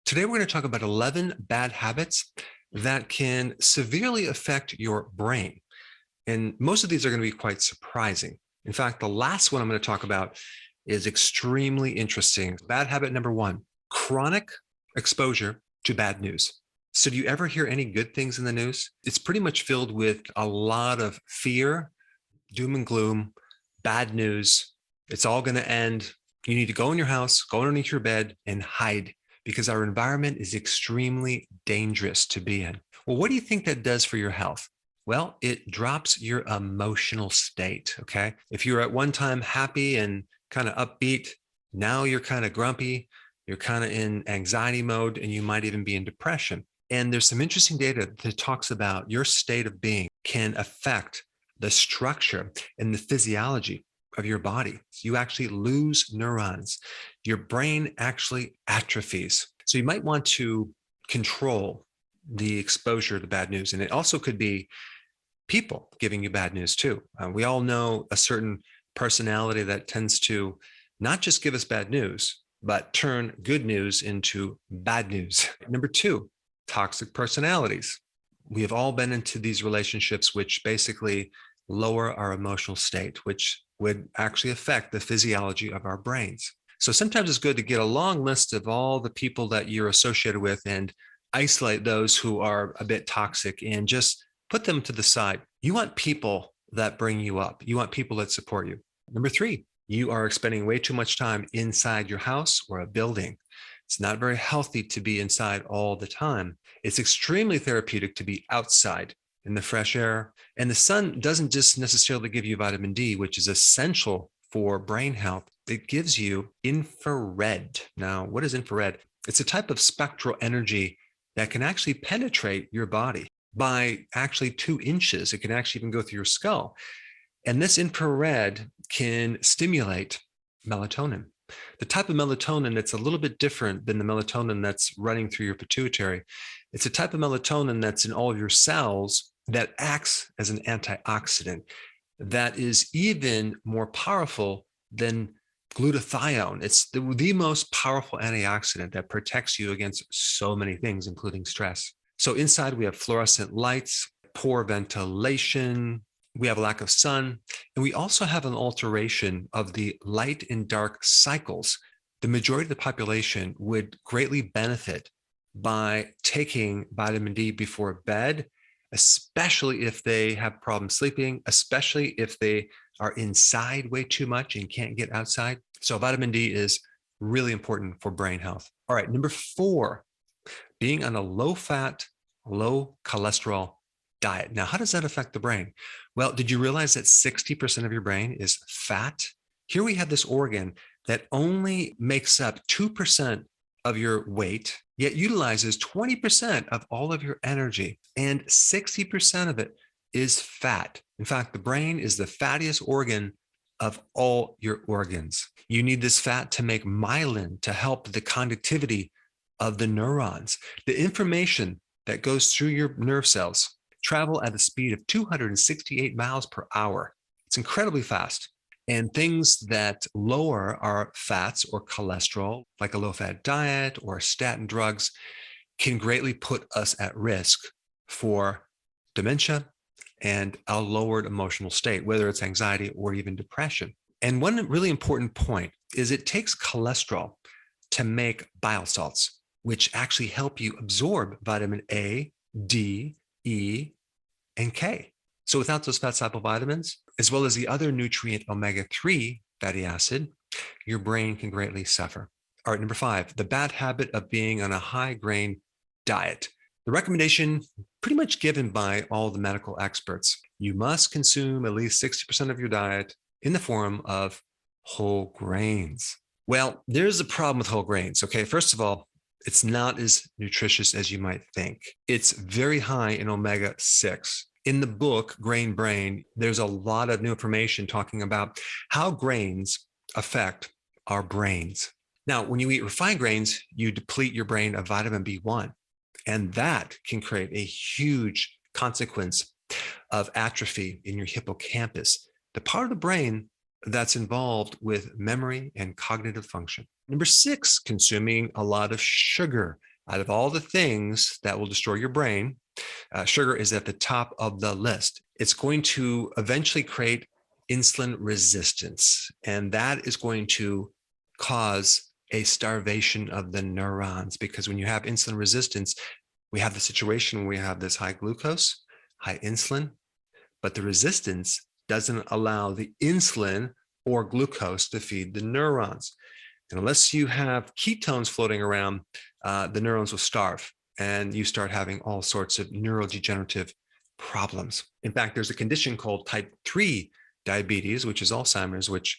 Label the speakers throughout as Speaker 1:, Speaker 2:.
Speaker 1: Today, we're going to talk about 11 bad habits that can severely affect your brain. And most of these are going to be quite surprising. In fact, the last one I'm going to talk about is extremely interesting. Bad habit number one, chronic exposure to bad news. So do you ever hear any good things in the news? It's pretty much filled with a lot of fear, doom and gloom, bad news. It's all going to end. You need to go in your house, go underneath your bed and hide because our environment is extremely dangerous to be in. Well, what do you think that does for your health? Well, it drops your emotional state, okay? If you're at one time happy and kind of upbeat, now you're kind of grumpy, you're kind of in anxiety mode, and you might even be in depression. And there's some interesting data that talks about your state of being can affect the structure and the physiology of your body. You actually lose neurons. Your brain actually atrophies. So you might want to control the exposure to bad news. And it also could be people giving you bad news too. We all know a certain personality that tends to not just give us bad news, but turn good news into bad news. Number two, toxic personalities. We have all been into these relationships which basically lower our emotional state, which would actually affect the physiology of our brains. So sometimes it's good to get a long list of all the people that you're associated with and isolate those who are a bit toxic and just put them to the side. You want people that bring you up. You want people that support you. Number three, you are spending way too much time inside your house or a building. It's not very healthy to be inside all the time. It's extremely therapeutic to be outside in the fresh air. And the sun doesn't just necessarily give you vitamin D, which is essential for brain health. It gives you infrared. Now, what is infrared? It's a type of spectral energy that can actually penetrate your body by actually 2 inches. It can actually even go through your skull. And this infrared can stimulate melatonin. The type of melatonin that's a little bit different than the melatonin that's running through your pituitary. It's a type of melatonin that's in all of your cells that acts as an antioxidant that is even more powerful than glutathione. It's the most powerful antioxidant that protects you against so many things, including stress. So inside we have fluorescent lights, poor ventilation, we have a lack of sun, and we also have an alteration of the light and dark cycles. The majority of the population would greatly benefit by taking vitamin D before bed, especially if they have problems sleeping, especially if they are inside way too much and can't get outside. So vitamin D is really important for brain health. All right, number four, being on a low-fat, low-cholesterol diet. Now, how does that affect the brain? Well, did you realize that 60% of your brain is fat? Here we have this organ that only makes up 2% of your weight, yet utilizes 20% of all of your energy, and 60% of it is fat. In fact, the brain is the fattiest organ of all your organs. You need this fat to make myelin to help the conductivity of the neurons. The information that goes through your nerve cells travel at a speed of 268 miles per hour. It's incredibly fast. And things that lower our fats or cholesterol, like a low-fat diet or statin drugs, can greatly put us at risk for dementia and a lowered emotional state, whether it's anxiety or even depression. And one really important point is it takes cholesterol to make bile salts, which actually help you absorb vitamin A, D, E, and K. So without those fat-soluble vitamins, as well as the other nutrient omega-3 fatty acid, your brain can greatly suffer. All right, number five, the bad habit of being on a high-grain diet. The recommendation pretty much given by all the medical experts. You must consume at least 60% of your diet in the form of whole grains. Well, there's a problem with whole grains, okay? First of all, it's not as nutritious as you might think. It's very high in omega-6. In the book, Grain Brain, there's a lot of new information talking about how grains affect our brains. Now, when you eat refined grains, you deplete your brain of vitamin B1, and that can create a huge consequence of atrophy in your hippocampus, the part of the brain that's involved with memory and cognitive function. Number six, consuming a lot of sugar. Out of all the things that will destroy your brain, sugar is at the top of the list. It's going to eventually create insulin resistance, and that is going to cause a starvation of the neurons, because when you have insulin resistance, we have the situation where we have this high glucose, high insulin, but the resistance doesn't allow the insulin or glucose to feed the neurons. And unless you have ketones floating around, the neurons will starve and you start having all sorts of neurodegenerative problems. In fact, there's a condition called type 3 diabetes, which is Alzheimer's, which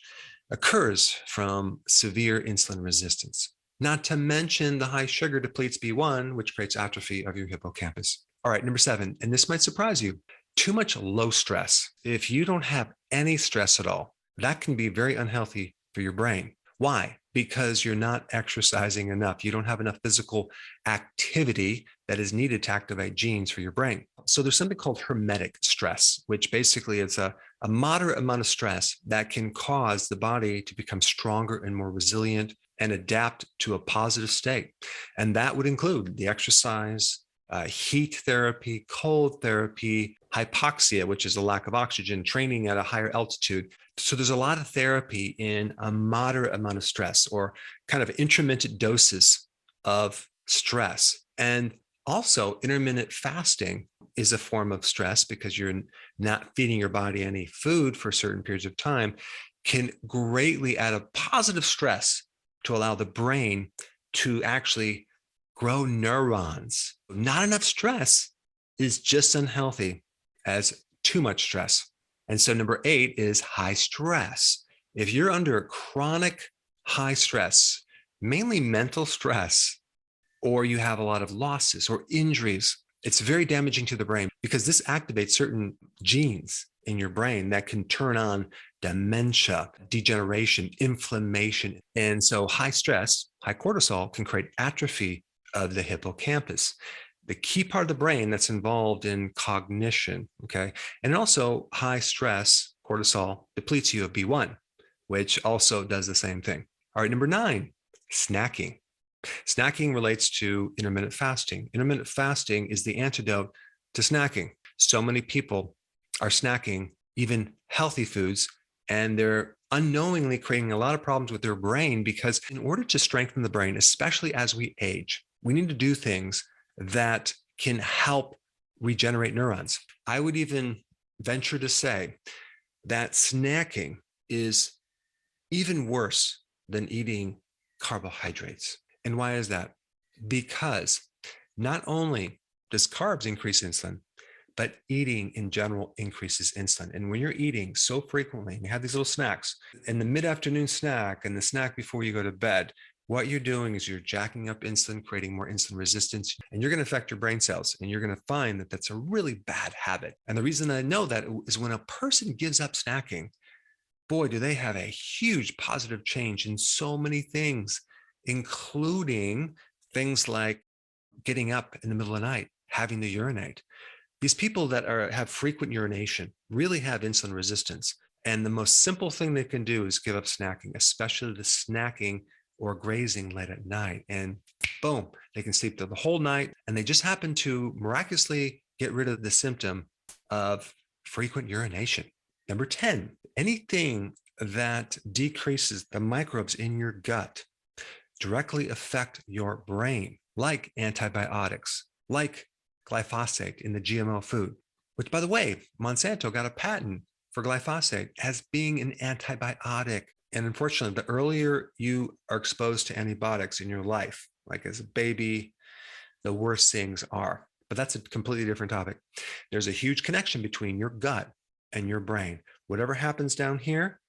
Speaker 1: occurs from severe insulin resistance. Not to mention the high sugar depletes B1, which creates atrophy of your hippocampus. All right, number 7, and this might surprise you, too much low stress. If you don't have any stress at all, that can be very unhealthy for your brain. Why? Because you're not exercising enough. You don't have enough physical activity that is needed to activate genes for your brain. So there's something called hermetic stress, which basically is a moderate amount of stress that can cause the body to become stronger and more resilient and adapt to a positive state. And that would include the exercise, heat therapy, cold therapy, hypoxia, which is a lack of oxygen, training at a higher altitude. So there's a lot of therapy in a moderate amount of stress, or kind of intermittent doses of stress. And also intermittent fasting is a form of stress, because you're not feeding your body any food for certain periods of time, can greatly add a positive stress to allow the brain to actually grow neurons. Not enough stress is just unhealthy as too much stress. And so number 8 is high stress. If you're under chronic high stress, mainly mental stress, or you have a lot of losses or injuries, it's very damaging to the brain, because this activates certain genes in your brain that can turn on dementia, degeneration, inflammation. And so high stress, high cortisol can create atrophy of the hippocampus, the key part of the brain that's involved in cognition, okay? And also high stress, cortisol, depletes you of B1, which also does the same thing. All right, number 9, snacking. Snacking relates to intermittent fasting. Intermittent fasting is the antidote to snacking. So many people are snacking even healthy foods, and they're unknowingly creating a lot of problems with their brain, because in order to strengthen the brain, especially as we age, we need to do things that can help regenerate neurons. I would even venture to say that snacking is even worse than eating carbohydrates. And why is that? Because not only does carbs increase insulin, but eating in general increases insulin. And when you're eating so frequently, and you have these little snacks, and the mid-afternoon snack and the snack before you go to bed, what you're doing is you're jacking up insulin, creating more insulin resistance, and you're going to affect your brain cells. And you're going to find that that's a really bad habit. And the reason I know that is when a person gives up snacking, boy, do they have a huge positive change in so many things, including things like getting up in the middle of the night, having to urinate. These people that have frequent urination really have insulin resistance. And the most simple thing they can do is give up snacking, especially the snacking or grazing late at night. And boom, they can sleep through the whole night. And they just happen to miraculously get rid of the symptom of frequent urination. Number 10, anything that decreases the microbes in your gut directly affect your brain, like antibiotics, like glyphosate in the GMO food, which, by the way, Monsanto got a patent for glyphosate as being an antibiotic. And unfortunately, the earlier you are exposed to antibiotics in your life, like as a baby, the worse things are. But that's a completely different topic. There's a huge connection between your gut and your brain. Whatever happens down here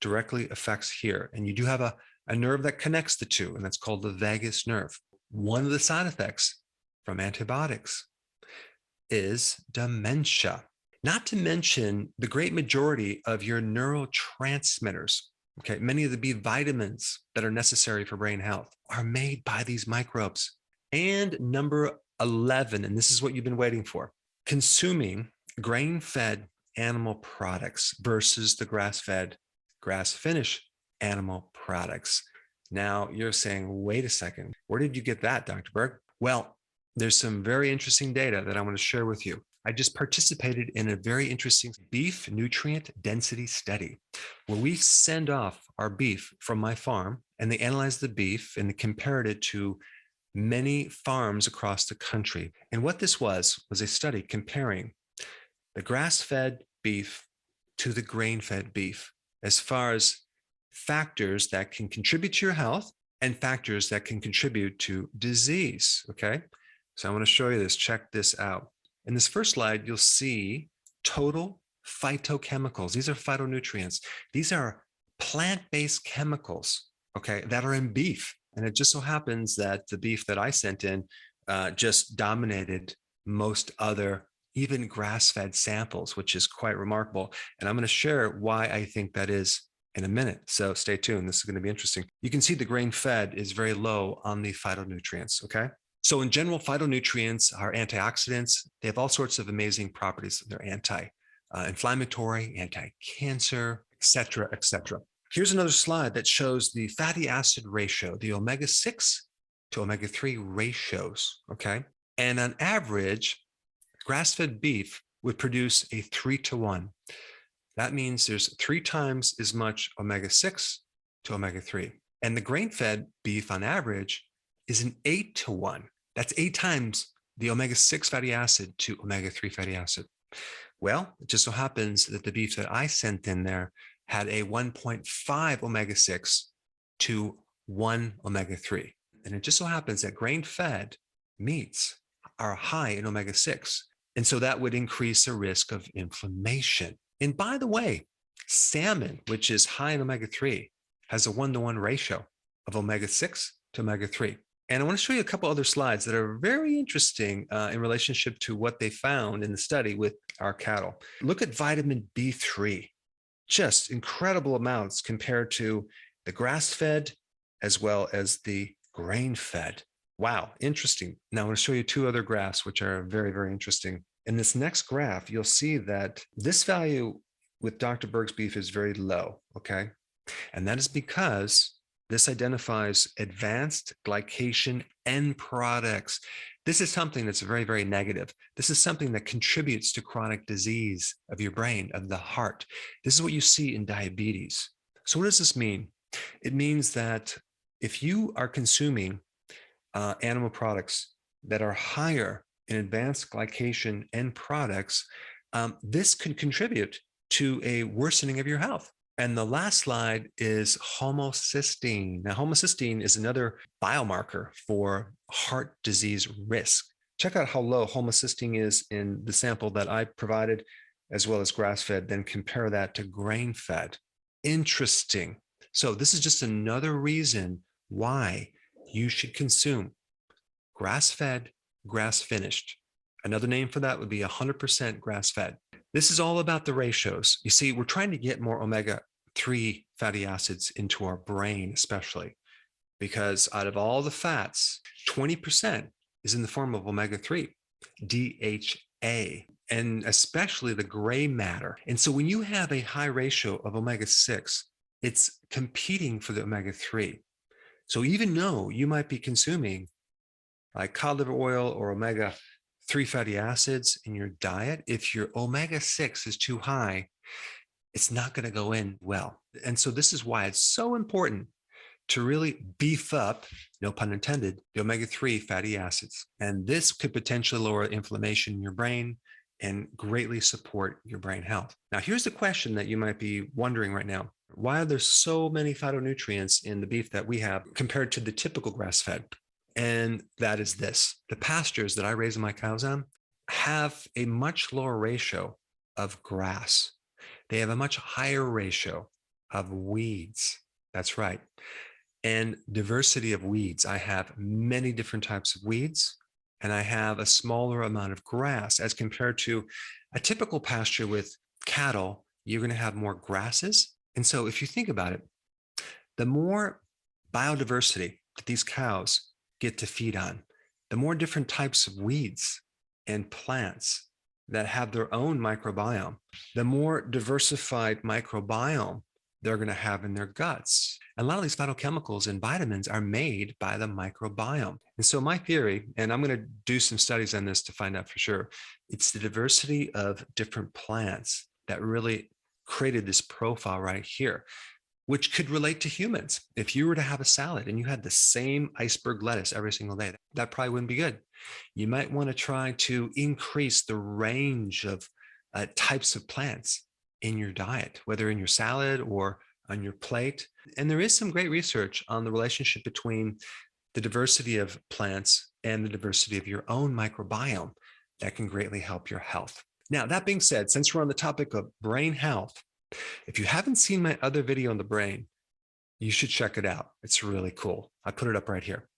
Speaker 1: directly affects here. And you do have a nerve that connects the two, and that's called the vagus nerve. One of the side effects from antibiotics is dementia. Not to mention the great majority of your neurotransmitters, okay, many of the B vitamins that are necessary for brain health are made by these microbes. And number 11, and this is what you've been waiting for, consuming grain-fed animal products versus the grass-fed, grass-finished animal products. Now you're saying, wait a second, where did you get that, Dr. Berg? Well, there's some very interesting data that I want to share with you. I just participated in a very interesting beef nutrient density study where we send off our beef from my farm and they analyzed the beef and they compared it to many farms across the country. And what this was a study comparing the grass-fed beef to the grain-fed beef as far as factors that can contribute to your health and factors that can contribute to disease. Okay. So I want to show you this. Check this out. In this first slide, you'll see total phytochemicals. These are phytonutrients. These are plant-based chemicals, okay, that are in beef. And it just so happens that the beef that I sent in just dominated most other, even grass-fed samples, which is quite remarkable. And I'm going to share why I think that is in a minute. So stay tuned. This is going to be interesting. You can see the grain-fed is very low on the phytonutrients, okay? So in general, phytonutrients are antioxidants. They have all sorts of amazing properties. They're anti-inflammatory, anti-cancer, et cetera, et cetera. Here's another slide that shows the fatty acid ratio, the omega-6 to omega-3 ratios, okay? And on average, grass-fed beef would produce a 3-to-1. That means there's 3 times as much omega-6 to omega-3. And the grain-fed beef on average is an 8-to-1. That's 8 times the omega-6 fatty acid to omega-3 fatty acid. Well, it just so happens that the beef that I sent in there had a 1.5 omega-6 to 1 omega-3. And it just so happens that grain-fed meats are high in omega-6. And so that would increase the risk of inflammation. And by the way, salmon, which is high in omega-3, has a 1-to-1 ratio of omega-6 to omega-3. And I want to show you a couple other slides that are very interesting in relationship to what they found in the study with our cattle. Look at vitamin B3, just incredible amounts compared to the grass-fed as well as the grain-fed. Wow, interesting. Now I want to show you 2 other graphs, which are very, very interesting. In this next graph, you'll see that this value with Dr. Berg's beef is very low, okay? And that is because this identifies advanced glycation end products. This is something that's very, very negative. This is something that contributes to chronic disease of your brain, of the heart. This is what you see in diabetes. So what does this mean? It means that if you are consuming animal products that are higher in advanced glycation end products, this could contribute to a worsening of your health. And the last slide is homocysteine. Now, homocysteine is another biomarker for heart disease risk. Check out how low homocysteine is in the sample that I provided, as well as grass-fed, then compare that to grain-fed. Interesting. So this is just another reason why you should consume grass-fed, grass-finished. Another name for that would be 100% grass-fed. This is all about the ratios. You see, we're trying to get more omega-3 fatty acids into our brain, especially because out of all the fats, 20% is in the form of omega-3, DHA, and especially the gray matter. And so when you have a high ratio of omega-6, it's competing for the omega-3. So even though you might be consuming like cod liver oil or omega-3 fatty acids in your diet, if your omega-6 is too high, it's not going to go in well. And so this is why it's so important to really beef up, no pun intended, the omega-3 fatty acids. And this could potentially lower inflammation in your brain and greatly support your brain health. Now, here's the question that you might be wondering right now. Why are there so many phytonutrients in the beef that we have compared to the typical grass-fed? And that is this. The pastures that I raise my cows on have a much lower ratio of grass. They have a much higher ratio of weeds. That's right. And diversity of weeds. I have many different types of weeds, and I have a smaller amount of grass as compared to a typical pasture with cattle. You're going to have more grasses. And so if you think about it, the more biodiversity that these cows get to feed on, the more different types of weeds and plants that have their own microbiome, the more diversified microbiome they're going to have in their guts. And a lot of these phytochemicals and vitamins are made by the microbiome. And so my theory, and I'm going to do some studies on this to find out for sure, it's the diversity of different plants that really created this profile right here, which could relate to humans. If you were to have a salad and you had the same iceberg lettuce every single day, that probably wouldn't be good. You might want to try to increase the range of types of plants in your diet, whether in your salad or on your plate. And there is some great research on the relationship between the diversity of plants and the diversity of your own microbiome that can greatly help your health. Now, that being said, since we're on the topic of brain health, if you haven't seen my other video on the brain, you should check it out. It's really cool. I put it up right here.